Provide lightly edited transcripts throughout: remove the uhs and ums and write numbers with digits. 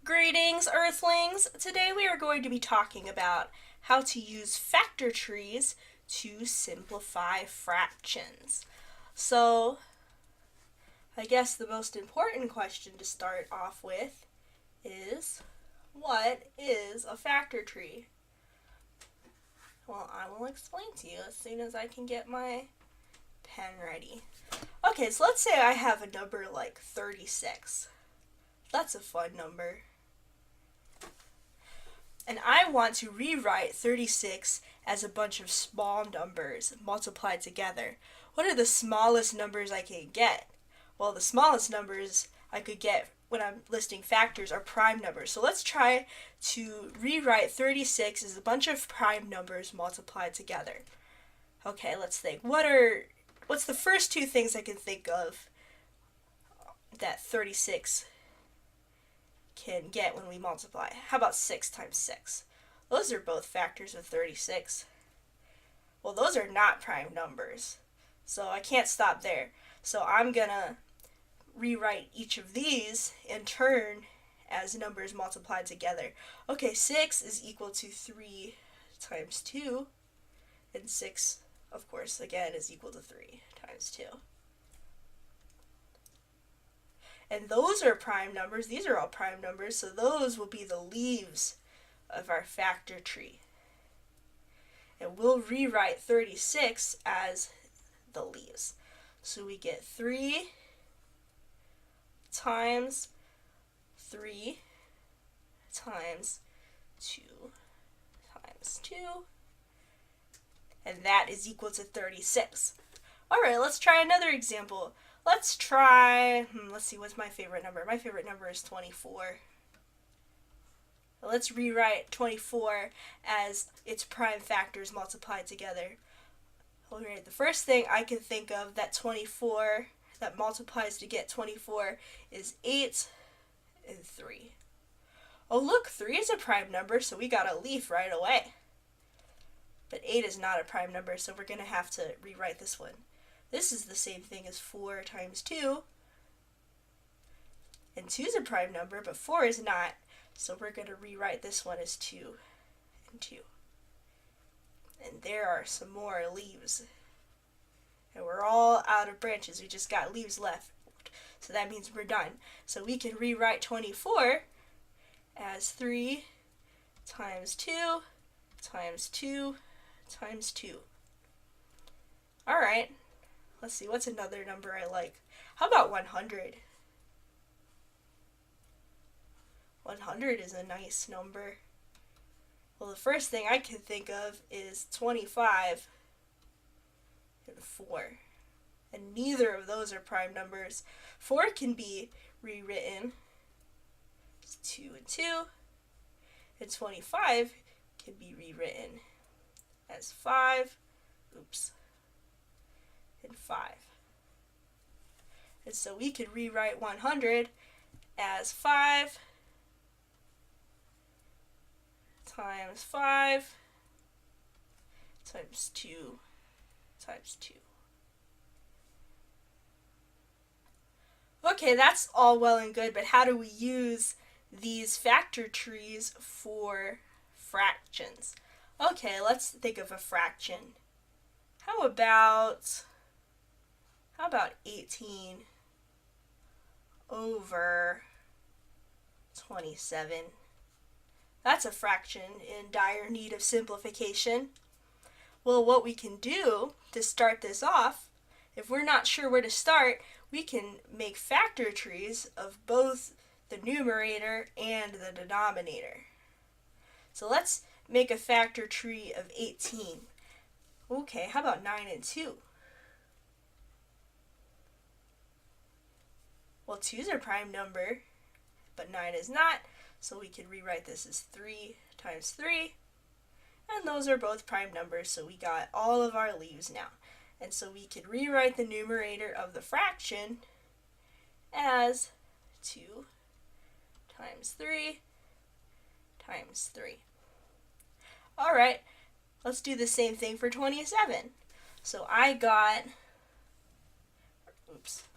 Greetings, Earthlings! Today we are going to be talking about how to use factor trees to simplify fractions. So, I guess the most important question to start off with is, what is a factor tree? Well, I will explain to you as soon as I can get my pen ready. Okay, so let's say I have a number like 36. That's a fun number. And I want to rewrite 36 as a bunch of small numbers multiplied together. What are the smallest numbers I can get? Well, the smallest numbers I could get when I'm listing factors are prime numbers. So let's try to rewrite 36 as a bunch of prime numbers multiplied together. Okay, let's think. What's the first two things I can think of that 36 can get when we multiply? How about 6 times 6? Those are both factors of 36. Well, those are not prime numbers, so I can't stop there. So I'm gonna rewrite each of these in turn as numbers multiplied together. Okay, 6 is equal to 3 times 2, and 6, of course, again, is equal to 3 times 2. And those are prime numbers. These are all prime numbers, so those will be the leaves of our factor tree. And we'll rewrite 36 as the leaves. So we get 3 times 3 times 2 times 2, and that is equal to 36. Alright, let's try another example. Let's see, what's my favorite number? My favorite number is 24. Let's rewrite 24 as its prime factors multiplied together. Alright, the first thing I can think of that multiplies to get 24 is 8 and 3. Oh look, 3 is a prime number, so we got a leaf right away. But 8 is not a prime number, so we're going to have to rewrite this one. This is the same thing as 4 times 2. And 2 is a prime number, but 4 is not. So we're going to rewrite this one as 2 and 2. And there are some more leaves. And we're all out of branches. We just got leaves left. So that means we're done. So we can rewrite 24 as 3 times 2 times 2 times 2. Alright. Let's see, what's another number I like? How about 100? 100 is a nice number. Well, the first thing I can think of is 25 and 4. And neither of those are prime numbers. 4 can be rewritten as 2 and 2. And 25 can be rewritten as 5. And 5. And so we could rewrite 100 as 5 times 5 times 2 times 2. Okay, that's all well and good, but how do we use these factor trees for fractions? Okay, let's think of a fraction. How about 18 over 27? That's a fraction in dire need of simplification. Well, what we can do to start this off, if we're not sure where to start, we can make factor trees of both the numerator and the denominator. So let's make a factor tree of 18. Okay, how about 9 and 2? Well, 2 is a prime number, but 9 is not, so we can rewrite this as 3 times 3. And those are both prime numbers, so we got all of our leaves now. And so we can rewrite the numerator of the fraction as 2 times 3 times 3. Alright, let's do the same thing for 27. So I got,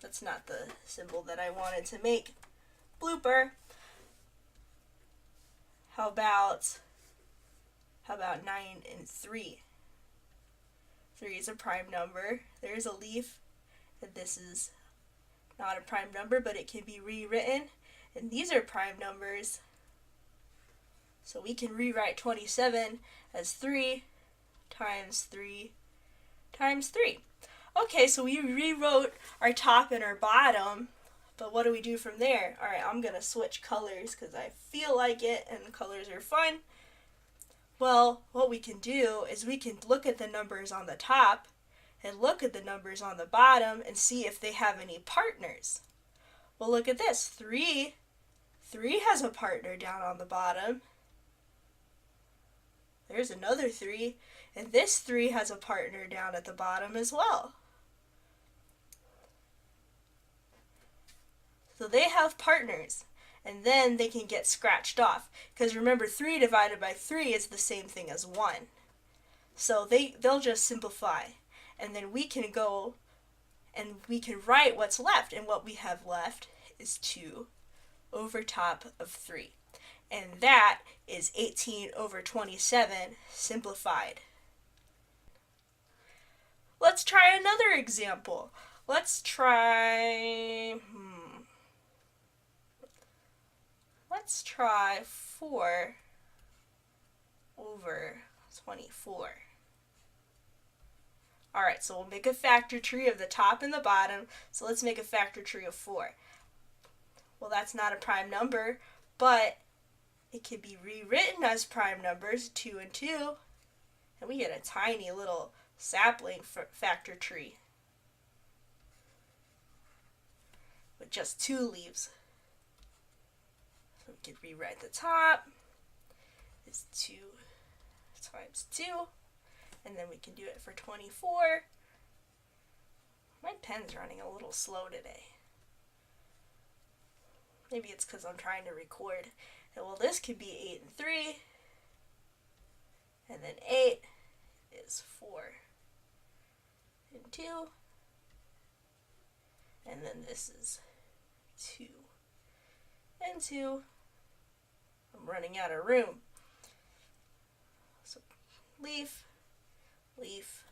that's not the symbol that I wanted to make. Blooper. How about 9 and 3? 3 is a prime number. There's a leaf, and this is not a prime number, but it can be rewritten. And these are prime numbers. So we can rewrite 27 as 3 times 3 times 3. Okay, so we rewrote our top and our bottom, but what do we do from there? All right, I'm going to switch colors because I feel like it, and colors are fun. Well, what we can do is we can look at the numbers on the top and look at the numbers on the bottom and see if they have any partners. Well, look at this. 3 has a partner down on the bottom. There's another 3, and this 3 has a partner down at the bottom as well. So they have partners, and then they can get scratched off. Because remember, 3 divided by 3 is the same thing as 1. So they'll just simplify. And then we can go and we can write what's left. And what we have left is 2 over top of 3. And that is 18 over 27 simplified. Let's try another example. Let's try 4 over 24. Alright, so we'll make a factor tree of the top and the bottom. So let's make a factor tree of 4. Well, that's not a prime number, but it can be rewritten as prime numbers, 2 and 2. And we get a tiny little sapling factor tree with just 2 leaves. So we can rewrite the top is 2 times 2, and then we can do it for 24. My pen's running a little slow today. Maybe it's because I'm trying to record. And well, this could be 8 and 3, and then 8 is 4 and 2, and then this is 2 and 2. I'm running out of room. So leaf, leaf,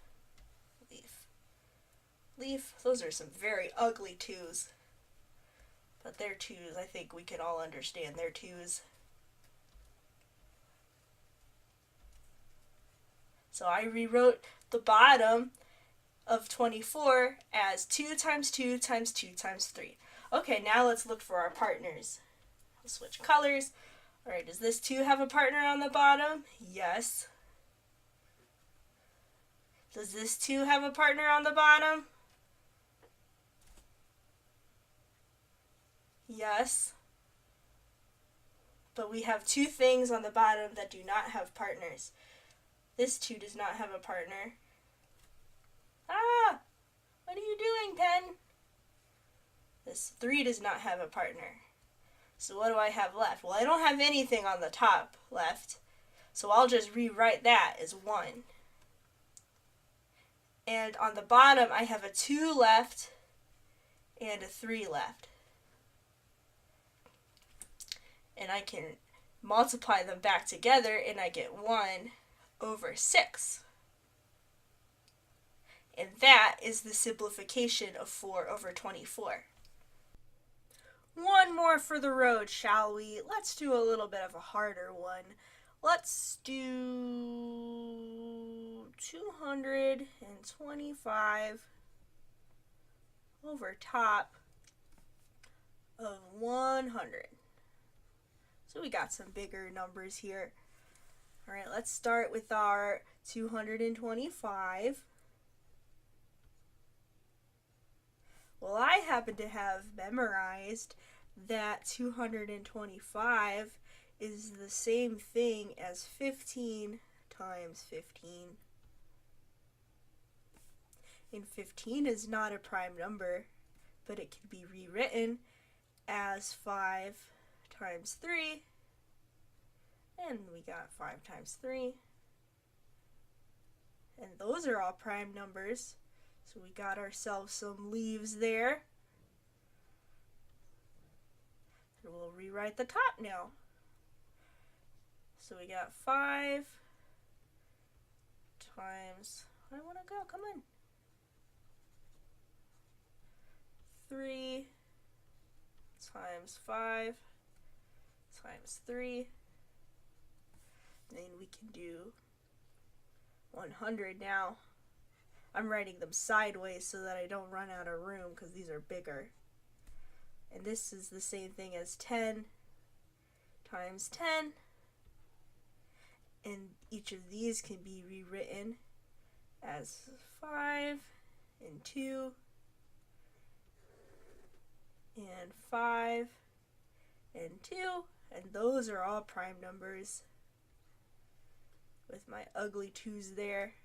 leaf, leaf. Those are some very ugly 2s. But they're 2s. I think we can all understand they're 2s. So I rewrote the bottom of 24 as 2 times 2 times 2 times 3. Okay, now let's look for our partners. I'll switch colors. Alright, does this 2 have a partner on the bottom? Yes. Does this 2 have a partner on the bottom? Yes. But we have 2 things on the bottom that do not have partners. This 2 does not have a partner. Ah! What are you doing, pen? This 3 does not have a partner. So what do I have left? Well, I don't have anything on the top left, so I'll just rewrite that as 1. And on the bottom, I have a 2 left and a 3 left. And I can multiply them back together, and I get 1 over 6. And that is the simplification of 4 over 24. One more for the road, shall we? Let's do a little bit of a harder one. Let's do 225 over top of 100. So we got some bigger numbers here. All right, let's start with our 225. Well, I happen to have memorized that 225 is the same thing as 15 times 15. And 15 is not a prime number, but it can be rewritten as 5 times 3. And we got 5 times 3. And those are all prime numbers. So we got ourselves some leaves there. And we'll rewrite the top now. So we got 5 times, where do I want to go? Come on. 3 times 5 times 3. Then we can do 100 now. I'm writing them sideways so that I don't run out of room because these are bigger. And this is the same thing as 10 times 10. And each of these can be rewritten as 5 and 2 and 5 and 2. And those are all prime numbers with my ugly 2's there.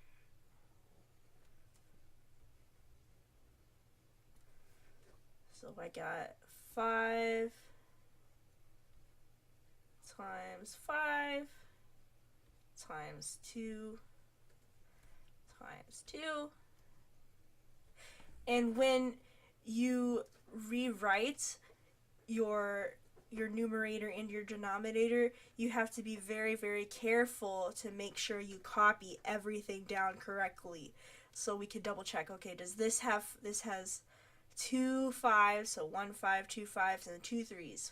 So I got 5 times 5 times 2 times 2. And when you rewrite your numerator and your denominator, you have to be very, very careful to make sure you copy everything down correctly. So we can double check, okay, does this has 2 5s, so 1 5, 2 5s, and 2 3s.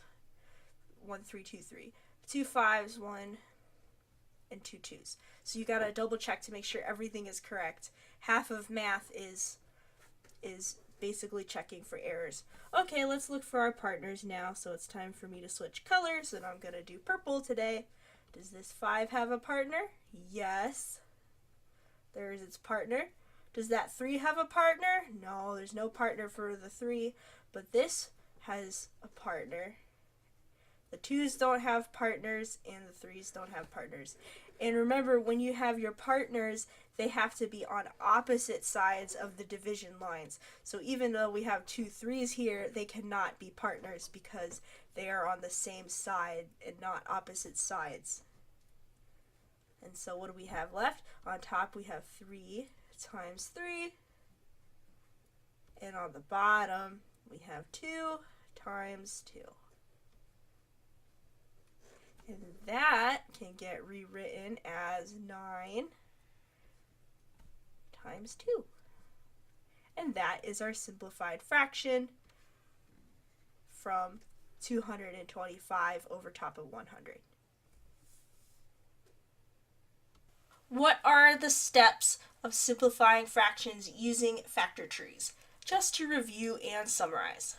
1 3 2 3. 2 5s, 1 and 2 2s. So you gotta double check to make sure everything is correct. Half of math is basically checking for errors. Okay, let's look for our partners now. So it's time for me to switch colors, and I'm gonna do purple today. Does this 5 have a partner? Yes. There's its partner. Does that 3 have a partner? No, there's no partner for the 3, but this has a partner. The 2's don't have partners, and the 3's don't have partners. And remember, when you have your partners, they have to be on opposite sides of the division lines. So even though we have 2 3's here, they cannot be partners because they are on the same side and not opposite sides. And so what do we have left? On top we have 3 times 3. And on the bottom we have 2 times 2. And that can get rewritten as 9 times 2. And that is our simplified fraction from 225 over top of 100. What are the steps of simplifying fractions using factor trees? Just to review and summarize.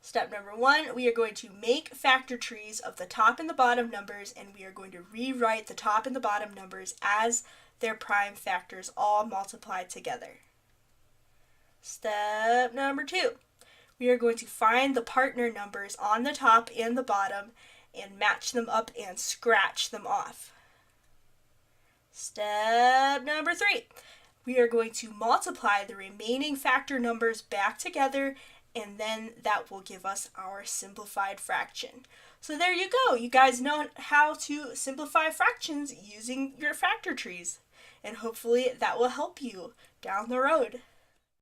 Step number 1, we are going to make factor trees of the top and the bottom numbers, and we are going to rewrite the top and the bottom numbers as their prime factors all multiplied together. Step number 2, we are going to find the partner numbers on the top and the bottom and match them up and scratch them off. Step number 3, we are going to multiply the remaining factor numbers back together, and then that will give us our simplified fraction. So there you go. You guys know how to simplify fractions using your factor trees. And hopefully that will help you down the road.